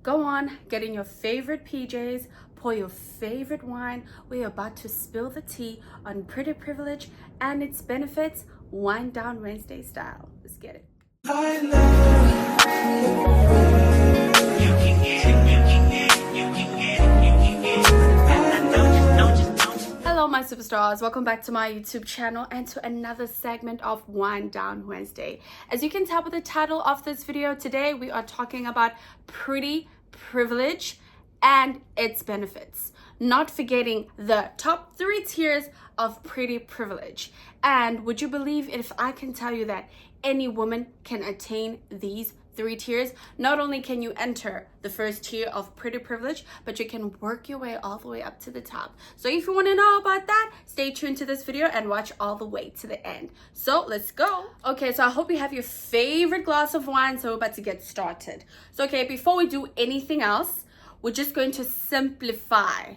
Go on, get in your favorite PJs, pour your favorite wine. We're about to spill the tea on Pretty Privilege and its benefits, Wind Down Wednesday style. Let's get it. Hello my superstars, welcome back to my YouTube channel and to another segment of Wind Down Wednesday. As you can tell by the title of this video, today we are talking about pretty privilege and its benefits, not forgetting the top 3 tiers of pretty privilege. And would you believe it if I can tell you that any woman can attain these 3 tiers? Not only can you enter the first tier of pretty privilege, but you can work your way all the way up to the top. So if you want to know about that, stay tuned to this video and watch all the way to the end. So let's go. Okay, so I hope you have your favorite glass of wine. So we're about to get started. So okay, before we do anything else, we're just going to simplify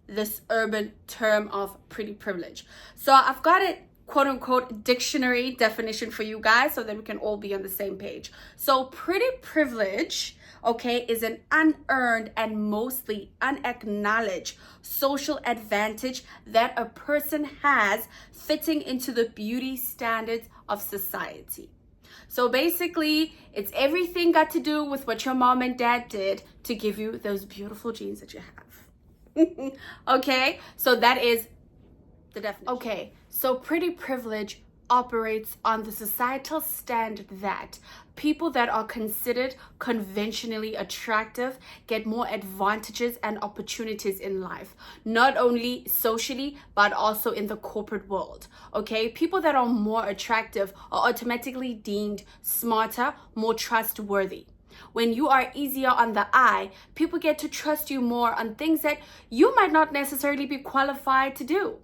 this urban term of pretty privilege. So I've got it quote unquote dictionary definition for you guys so that we can all be on the same page. So pretty privilege, okay, is an unearned and mostly unacknowledged social advantage that a person has fitting into the beauty standards of society. So basically, it's everything got to do with what your mom and dad did to give you those beautiful genes that you have. Okay, so that is the definition. Okay, so pretty privilege operates on the societal standard that people that are considered conventionally attractive get more advantages and opportunities in life, not only socially but also in the corporate world. Okay, people that are more attractive are automatically deemed smarter, more trustworthy. When you are easier on the eye, people get to trust you more on things that you might not necessarily be qualified to do.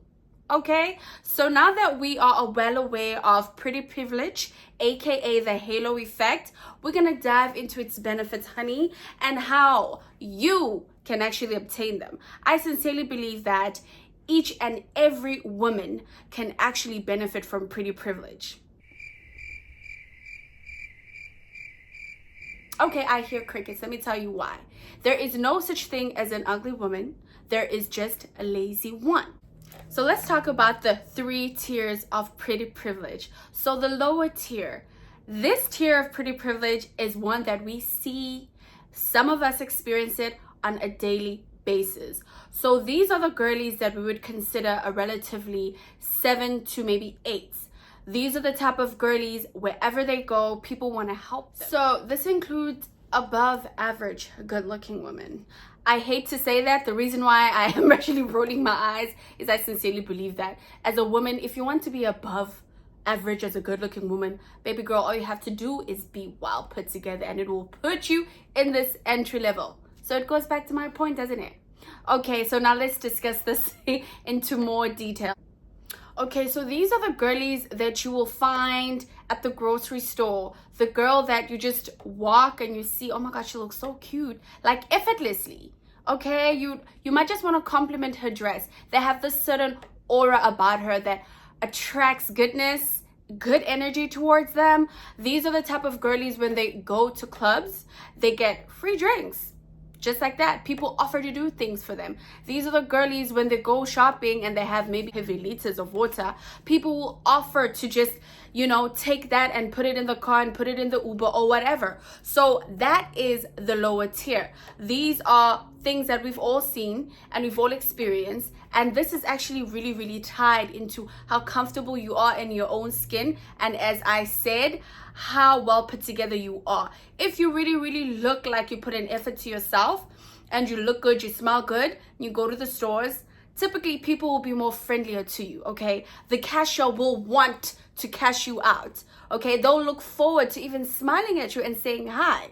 Okay, so now that we are well aware of pretty privilege, aka the halo effect, we're gonna dive into its benefits, honey, and how you can actually obtain them. I sincerely believe that each and every woman can actually benefit from pretty privilege. Okay, I hear crickets. Let me tell you why. There is no such thing as an ugly woman. There is just a lazy one. So let's talk about the 3 tiers of pretty privilege. So the lower tier, this tier of pretty privilege is one that we see, some of us experience it on a daily basis. So these are the girlies that we would consider a relatively 7 to maybe 8. These are the type of girlies, wherever they go, people want to help them. So this includes above average good looking women. I hate to say that. The reason why I am actually rolling my eyes is I sincerely believe that as a woman, if you want to be above average as a good looking woman, baby girl, all you have to do is be well put together and it will put you in this entry level. So it goes back to my point, doesn't it? Okay, so now let's discuss this into more detail. Okay, so these are the girlies that you will find at the grocery store. The girl that you just walk and you see, oh my gosh, she looks so cute, like effortlessly. Okay, you might just want to compliment her dress. They have this certain aura about her that attracts goodness, good energy towards them. These are the type of girlies when they go to clubs, they get free drinks. Just like that, people offer to do things for them. These are the girlies when they go shopping and they have maybe heavy liters of water. People will offer to just, take that and put it in the car and put it in the Uber or whatever. So that is the lower tier. These are things that we've all seen and we've all experienced. And this is actually really, really tied into how comfortable you are in your own skin. And as I said, how well put together you are. If you really, really look like you put an effort to yourself and you look good, you smell good, you go to the stores, typically people will be more friendlier to you, okay? The cashier will want to cash you out, okay? They'll look forward to even smiling at you and saying hi.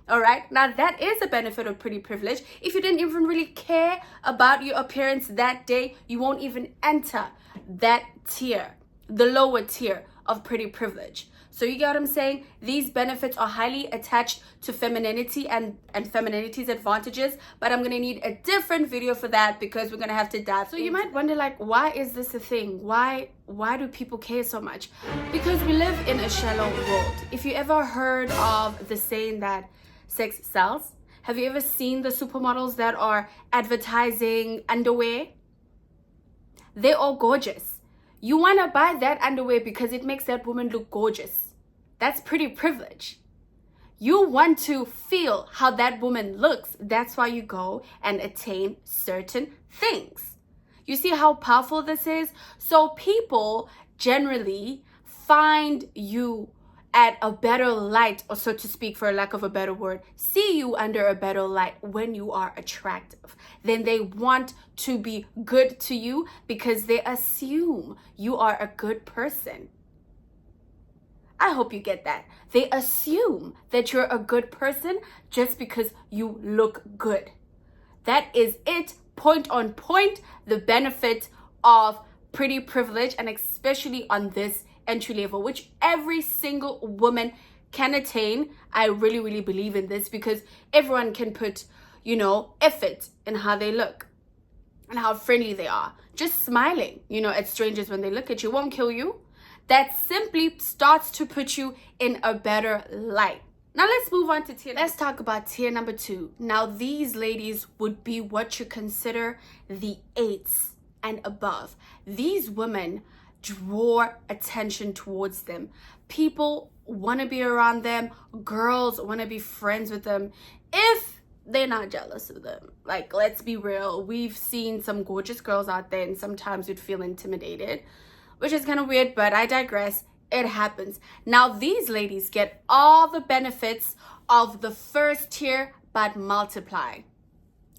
All right, now that is a benefit of pretty privilege. If you didn't even really care about your appearance that day, you won't even enter that tier, the lower tier of pretty privilege. So you get what I'm saying? These benefits are highly attached to femininity and femininity's advantages, but I'm gonna need a different video for that because we're gonna have to dive. So you might wonder, like, why is this a thing? Why do people care so much? Because we live in a shallow world. If you ever heard of the saying that sex sells, Have you ever seen the supermodels that are advertising underwear? They're all gorgeous. You want to buy that underwear because it makes that woman look gorgeous. That's pretty privilege. You want to feel how that woman looks. That's why you go and attain certain things. You see how powerful this is? So people generally find you at a better light, or so to speak, for lack of a better word, see you under a better light when you are attractive. Then they want to be good to you because they assume you are a good person. I hope you get that. They assume that you're a good person just because you look good. That is it, point on point, the benefit of pretty privilege, and especially on this entry level, which every single woman can attain. I really, really believe in this because everyone can put, effort in how they look and how friendly they are. Just smiling, at strangers when they look at you won't kill you. That simply starts to put you in a better light. Now let's move on to tier. Let's talk about tier number 2. Now these ladies would be what you consider the 8s and above. These women draw attention towards them. People want to be around them. Girls want to be friends with them if they're not jealous of them. Like, let's be real. We've seen some gorgeous girls out there and sometimes you'd feel intimidated, which is kind of weird, but I digress. It happens. Now, these ladies get all the benefits of the first tier, but multiply.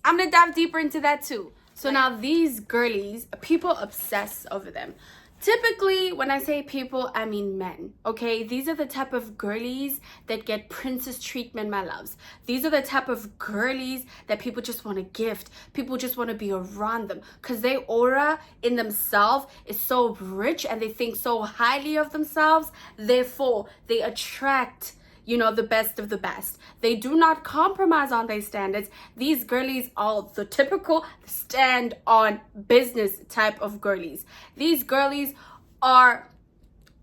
I'm going to dive deeper into that too. So now these girlies, people obsess over them. Typically, when I say people, I mean men, okay? These are the type of girlies that get princess treatment, my loves. These are the type of girlies that people just want to gift. People just want to be around them because their aura in themselves is so rich and they think so highly of themselves. Therefore, they attract the best of the best. They do not compromise on their standards. These girlies are the typical stand on business type of girlies. These girlies are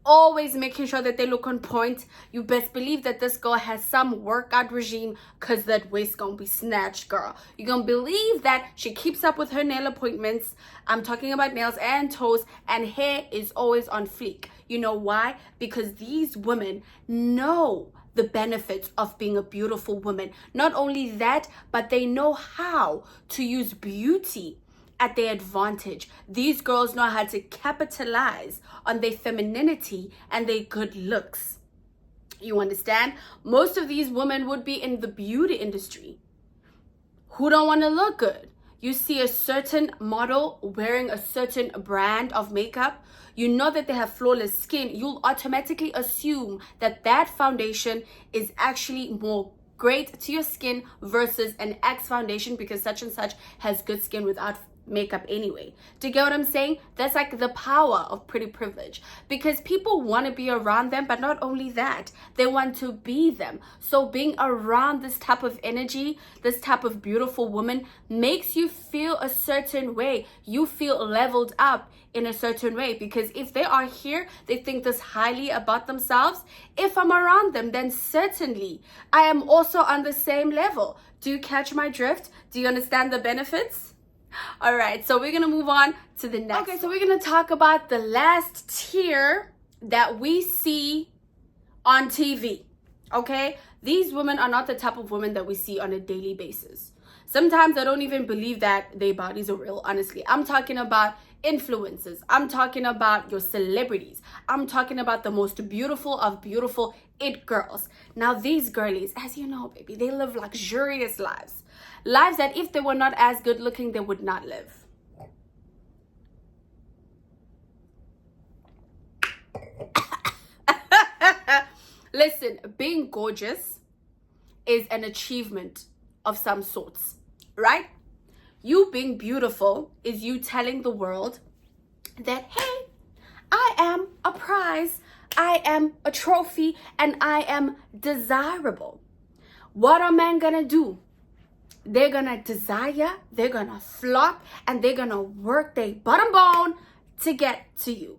always making sure that they look on point. You best believe that this girl has some workout regime because that waist gonna be snatched, girl. You're gonna believe that she keeps up with her nail appointments. I'm talking about nails and toes, and hair is always on fleek. You know why? Because these women know the benefits of being a beautiful woman. Not only that, but they know how to use beauty at their advantage. These girls know how to capitalize on their femininity and their good looks. You understand? Most of these women would be in the beauty industry. Who don't want to look good? You see a certain model wearing a certain brand of makeup, you know that they have flawless skin, you'll automatically assume that that foundation is actually more great to your skin versus an X foundation because such and such has good skin without makeup anyway. Do you get what I'm saying? That's like the power of pretty privilege, because people want to be around them, but not only that, they want to be them. So being around this type of energy, this type of beautiful woman makes you feel a certain way. You feel leveled up in a certain way, because if they are here, they think this highly about themselves. If I'm around them, then certainly I am also on the same level. Do you catch my drift? Do you understand the benefits? All right, so we're gonna move on to the next. Okay, so we're gonna talk about the last tier that we see on TV. Okay, these women are not the type of women that we see on a daily basis. Sometimes I don't even believe that their bodies are real, honestly. I'm talking about influencers. I'm talking about your celebrities. I'm talking about the most beautiful of beautiful it girls. Now these girlies, as you know, baby, they live luxurious lives. Lives that if they were not as good looking, they would not live. Listen, being gorgeous is an achievement of some sorts, right? You being beautiful is you telling the world that, hey, I am a prize, I am a trophy, and I am desirable. What are men gonna do? They're gonna desire, they're gonna flock, and they're gonna work their bottom bone to get to you.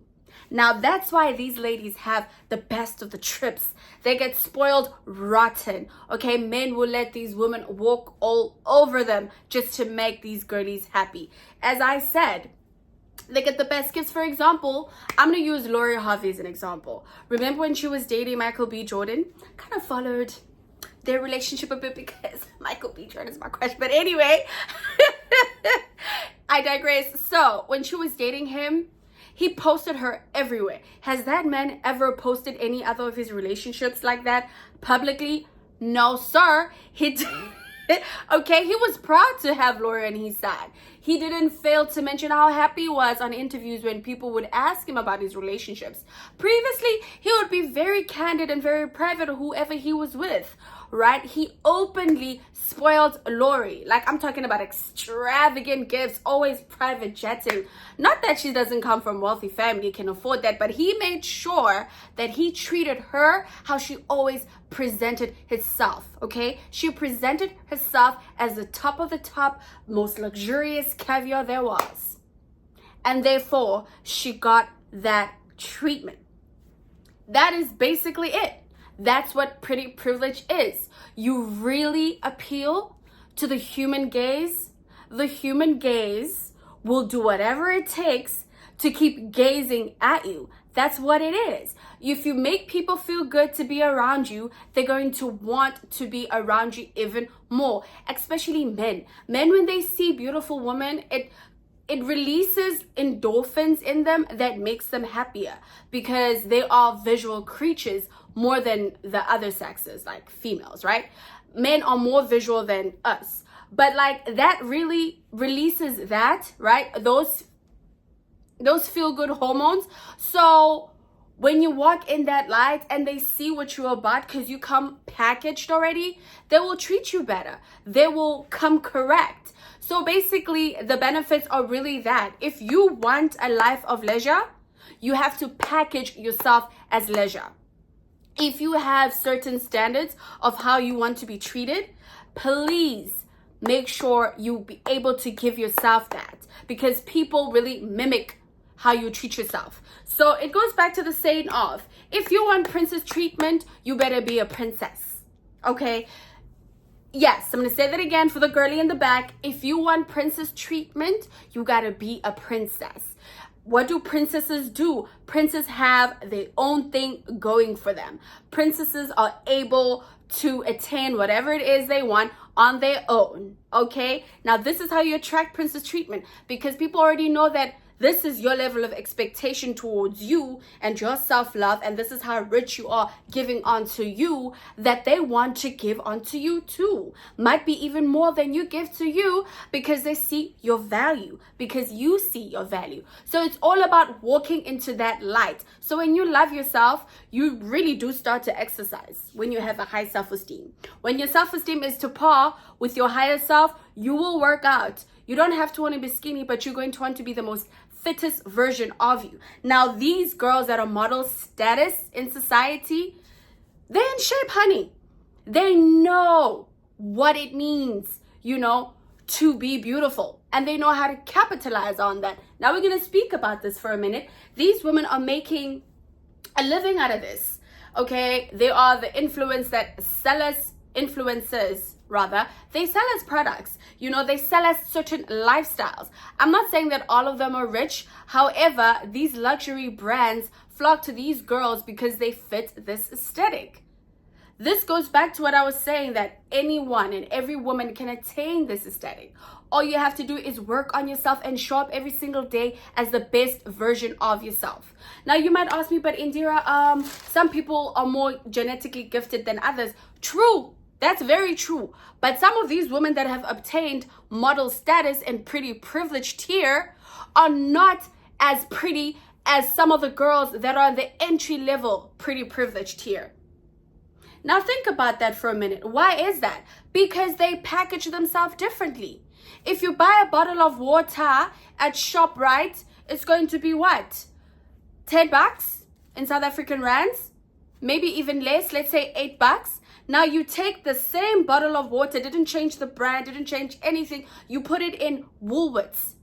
Now that's why these ladies have the best of the trips. They get spoiled rotten. Okay, men will let these women walk all over them just to make these girlies happy. As I said, they get the best gifts. For example, I'm going to use Lori Harvey as an example. Remember when she was dating Michael B. Jordan? Kind of followed their relationship a bit because Michael B. Jordan is my crush. But anyway, I digress. So when she was dating him, he posted her everywhere. Has that man ever posted any other of his relationships like that publicly? No, sir. He did. Okay, he was proud to have Lori on his side. He didn't fail to mention how happy he was on interviews when people would ask him about his relationships. Previously, he would be very candid and very private whoever he was with, right? He openly spoiled Lori. Like, I'm talking about extravagant gifts, always private jetting. Not that she doesn't come from wealthy family, can afford that, but he made sure that he treated her how she always presented herself, okay? She presented herself as the top of the top, most luxurious caviar there was. And therefore, she got that treatment. That is basically it. That's what pretty privilege is. You really appeal to the human gaze. The human gaze will do whatever it takes to keep gazing at you. That's what it is. If you make people feel good to be around you, they're going to want to be around you even more, especially men. Men, when they see beautiful women, it releases endorphins in them that makes them happier because they are visual creatures more than the other sexes, like females, right? Men are more visual than us. But like that really releases that, right? Those feel-good hormones. So when you walk in that light and they see what you're about because you come packaged already, they will treat you better. They will come correct. So basically, the benefits are really that. If you want a life of leisure, you have to package yourself as leisure. If you have certain standards of how you want to be treated, please make sure you be able to give yourself that, because people really mimic how you treat yourself. So it goes back to the saying of, if you want princess treatment, you better be a princess. Okay? Yes, I'm going to say that again for the girlie in the back. If you want princess treatment, you got to be a princess. What do princesses do? Princesses have their own thing going for them. Princesses are able to attain whatever it is they want on their own. Okay? Now, this is how you attract princess treatment, because people already know that this is your level of expectation towards you and your self-love, and this is how rich you are giving onto you, that they want to give onto you too. Might be even more than you give to you, because they see your value, because you see your value. So it's all about walking into that light. So when you love yourself, you really do start to exercise when you have a high self-esteem. When your self-esteem is to par with your higher self, you will work out. You don't have to want to be skinny, but you're going to want to be the most fittest version of you. Now, these girls that are model status in society, they're in shape, honey. They know what it means, to be beautiful. And they know how to capitalize on that. Now, we're going to speak about this for a minute. These women are making a living out of this, okay? They are the influencers, they sell us products. They sell us certain lifestyles. I'm not saying that all of them are rich. However, these luxury brands flock to these girls because they fit this aesthetic. This goes back to what I was saying, that anyone and every woman can attain this aesthetic. All you have to do is work on yourself and show up every single day as the best version of yourself. Now, you might ask me, but Indira, some people are more genetically gifted than others. True. That's very true. But some of these women that have obtained model status and pretty privileged tier are not as pretty as some of the girls that are the entry level pretty privileged tier. Now think about that for a minute. Why is that? Because they package themselves differently. If you buy a bottle of water at ShopRite, it's going to be what? $10 in South African rands? Maybe even less, let's say $8. Now you take the same bottle of water, didn't change the brand, didn't change anything. You put it in Woolworths.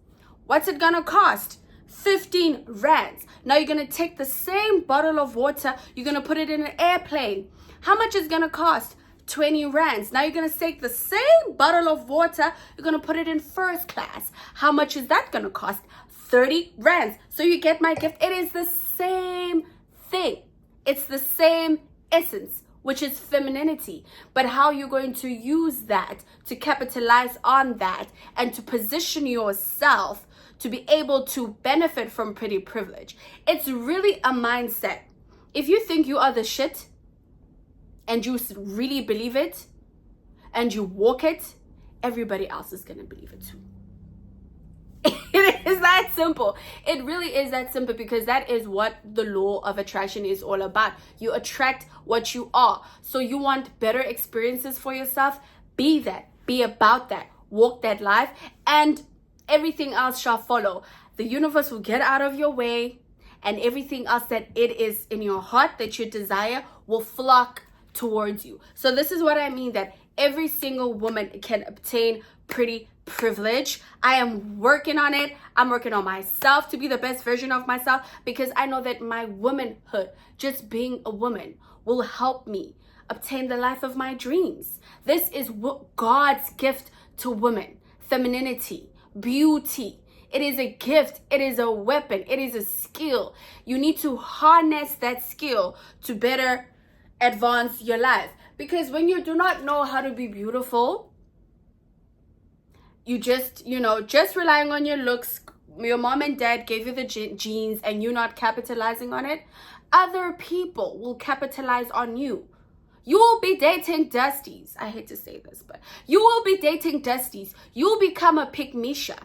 What's it gonna cost? 15 rands. Now you're going to take the same bottle of water, you're going to put it in an airplane. How much is going to cost? 20 rands. Now you're going to take the same bottle of water, you're going to put it in first class. How much is that going to cost? 30 rands. So you get my gift. It is the same thing. It's the same essence, which is femininity. But how you're going to use that to capitalize on that and to position yourself to be able to benefit from pretty privilege. It's really a mindset. If you think you are the shit and you really believe it and you walk it, everybody else is going to believe it too. It is that simple. It really is that simple, because that is what the law of attraction is all about. You attract what you are. So you want better experiences for yourself? Be that. Be about that. Walk that life, and everything else shall follow. The universe will get out of your way, and everything else that it is in your heart that you desire will flock towards you. So this is what I mean, that every single woman can obtain pretty privilege. I am working on it. I'm working on myself to be the best version of myself, because I know that my womanhood, just being a woman, will help me obtain the life of my dreams. This is God's gift to women. Femininity, beauty. It is a gift. It is a weapon. It is a skill. You need to harness that skill to better advance your life. Because when you do not know how to be beautiful, you just relying on your looks, your mom and dad gave you the genes and you're not capitalizing on it, other people will capitalize on you. You will be dating Dusties. I hate to say this, but you will be dating Dusties. You'll become a Pygmisha.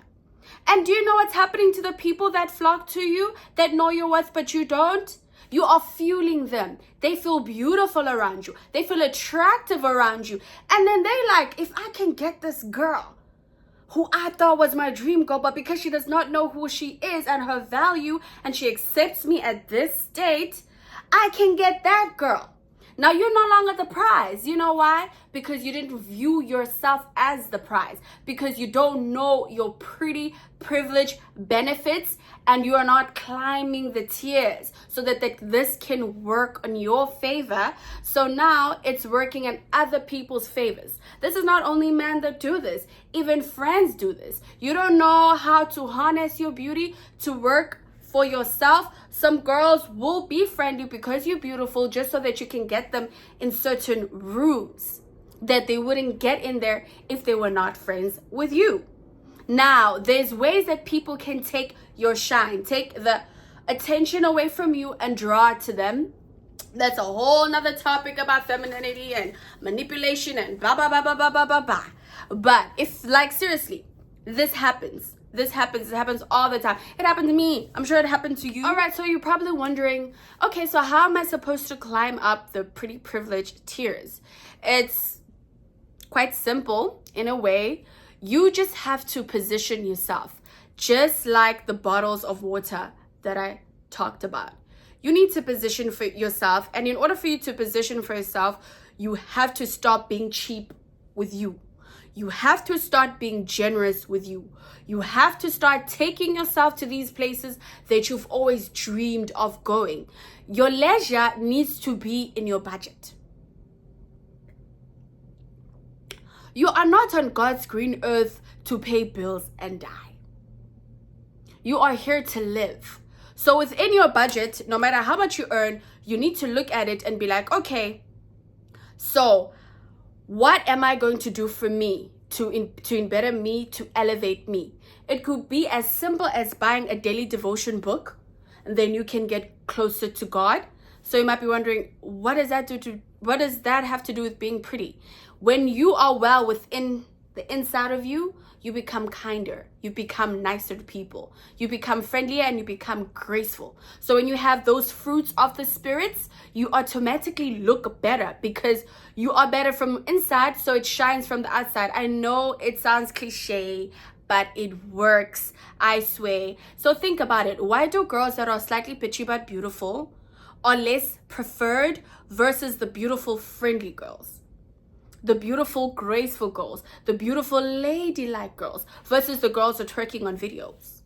And do you know what's happening to the people that flock to you, that know your worth, but you don't? You are fueling them. They feel beautiful around you. They feel attractive around you. And then they like, if I can get this girl who I thought was my dream girl, but because she does not know who she is and her value, and she accepts me at this state, I can get that girl. Now you're no longer the prize. You know why? Because you didn't view yourself as the prize. Because you don't know your pretty privilege benefits, and you are not climbing the tiers so that this can work on your favor. So now it's working in other people's favors. This is not only men that do this. Even friends do this. You don't know how to harness your beauty to work for yourself. Some girls will befriend you because you're beautiful, just so that you can get them in certain rooms that they wouldn't get in there if they were not friends with you. Now, there's ways that people can take your shine, take the attention away from you and draw it to them. That's a whole nother topic about femininity and manipulation and blah, blah, blah, blah, blah, blah, blah, blah. But if, like, seriously, this happens. It happens all the time. It happened to me. I'm sure it happened to you. All right, so you're probably wondering, okay, so how am I supposed to climb up the pretty privilege tiers? It's quite simple in a way. You just have to position yourself, just like the bottles of water that I talked about. You need to position for yourself, and in order for you to position for yourself, you have to stop being cheap with you. You have to start being generous with you. You have to start taking yourself to these places that you've always dreamed of going. Your leisure needs to be in your budget. You are not on God's green earth to pay bills and die. You are here to live. So within your budget, no matter how much you earn, you need to look at it and be like, okay, so what am I going to do for me to better me, to elevate me? It could be as simple as buying a daily devotion book, and then you can get closer to God. So you might be wondering, what does that have to do with being pretty? When you are well within the inside of you, you become kinder, you become nicer to people, you become friendlier, and you become graceful. So when you have those fruits of the spirits, you automatically look better because you are better from inside, so it shines from the outside. I know it sounds cliche, but it works, I swear. So think about it. Why do girls that are slightly bitchy but beautiful are less preferred versus the beautiful, friendly girls? The beautiful, graceful girls, the beautiful, ladylike girls versus the girls that are twerking on videos.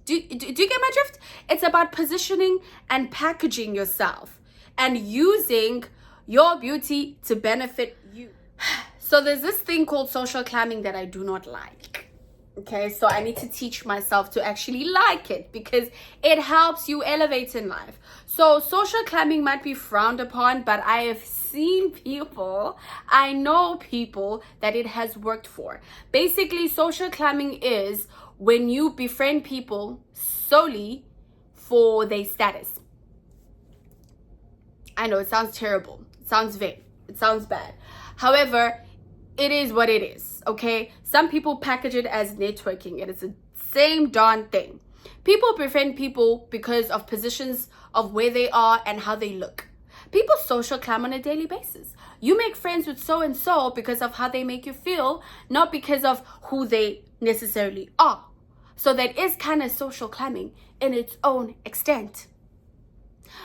Do you get my drift? It's about positioning and packaging yourself and using your beauty to benefit you. So there's this thing called social climbing that I do not like. Okay, so I need to teach myself to actually like it because it helps you elevate in life. So social climbing might be frowned upon, but I have seen people, I know people that it has worked for. Basically, social climbing is when you befriend people solely for their status. I know it sounds terrible, it sounds vague, it sounds bad. However, it is what it is, okay? Some people package it as networking. It is the same darn thing. People befriend people because of positions of where they are and how they look. People social climb on a daily basis. You make friends with so-and-so because of how they make you feel, not because of who they necessarily are. So that is kind of social climbing in its own extent.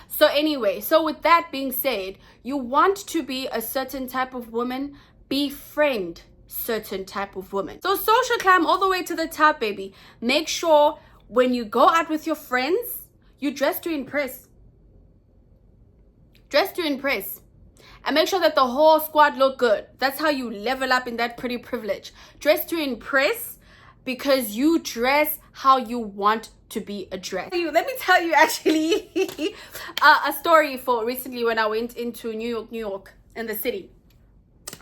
So anyway, so with that being said, you want to be a certain type of woman, befriend certain type of woman. So social climb all the way to the top, baby. Make sure when you go out with your friends, you dress to impress. Dress to impress. And make sure that the whole squad look good. That's how you level up in that pretty privilege. Dress to impress because you dress how you want to be addressed. Let me tell you actually a story for recently when I went into New York in the city.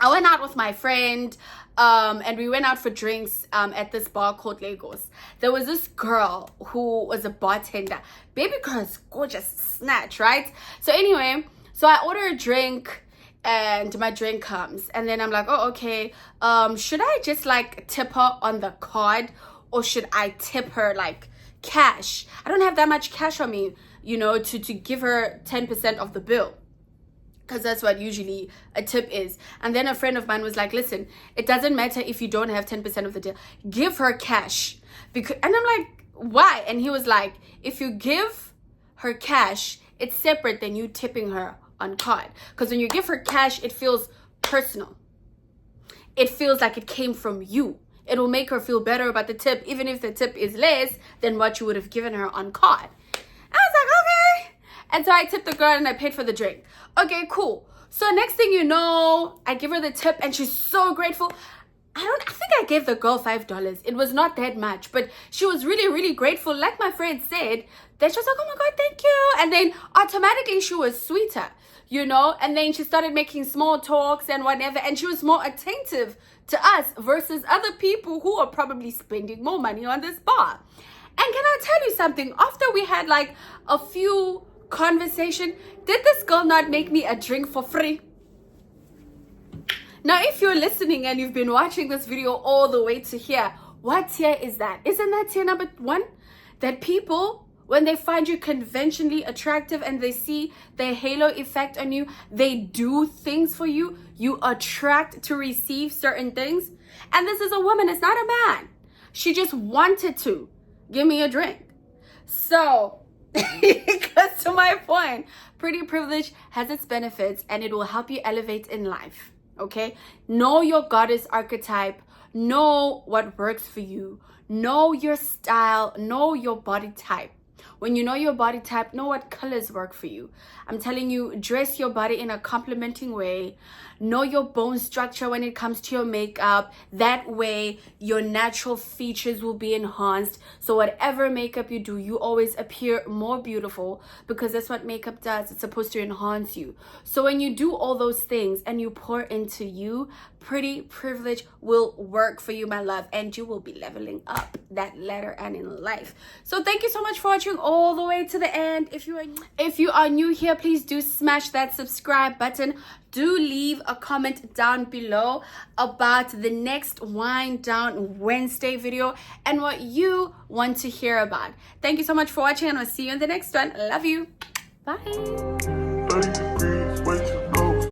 I went out with my friend and we went out for drinks at this bar called Lagos. There was this girl who was a bartender. Baby girl is gorgeous, snatch, right? So anyway, so I order a drink and my drink comes. And then I'm like, oh, okay. Should I just like tip her on the card or should I tip her like cash? I don't have that much cash on me, you know, to give her 10% of the bill. Because that's what usually a tip is. And then a friend of mine was like, listen, it doesn't matter if you don't have 10% of the deal. Give her cash. And I'm like, why? And he was like, if you give her cash, it's separate than you tipping her on card. Because when you give her cash, it feels personal. It feels like it came from you. It will make her feel better about the tip, even if the tip is less than what you would have given her on card. I was like, okay. And so I tipped the girl and I paid for the drink. Okay, cool. So next thing you know, I give her the tip and she's so grateful. I think I gave the girl $5. It was not that much, but she was really, really grateful. Like my friend said, that she was like, oh my God, thank you. And then automatically she was sweeter, you know? And then she started making small talks and whatever. And she was more attentive to us versus other people who are probably spending more money on this bar. And can I tell you something? After we had like a few conversation, did this girl not make me a drink for free? Now, if you're listening and you've been watching this video all the way to here, what tier is that? Isn't that tier number 1? That people, when they find you conventionally attractive and they see the halo effect on you, they do things for you, you attract to receive certain things. And this is a woman, it's not a man. She just wanted to give me a drink. So it goes to my point. Pretty privilege has its benefits and it will help you elevate in life. Okay, know your goddess archetype, know what works for you, know your style, know your body type. When you know your body type, know what colors work for you. I'm telling you, dress your body in a complimenting way. Know your bone structure when it comes to your makeup. That way, your natural features will be enhanced. So whatever makeup you do, you always appear more beautiful because that's what makeup does. It's supposed to enhance you. So when you do all those things and you pour into you, pretty privilege will work for you, my love, and you will be leveling up that ladder and in life. So thank you so much for watching all the way to the end. If you are new here, please do smash that subscribe button. Do leave a comment down below about the next Wind Down Wednesday video and what you want to hear about. Thank you so much for watching and I'll see you in the next one. Love you. Bye.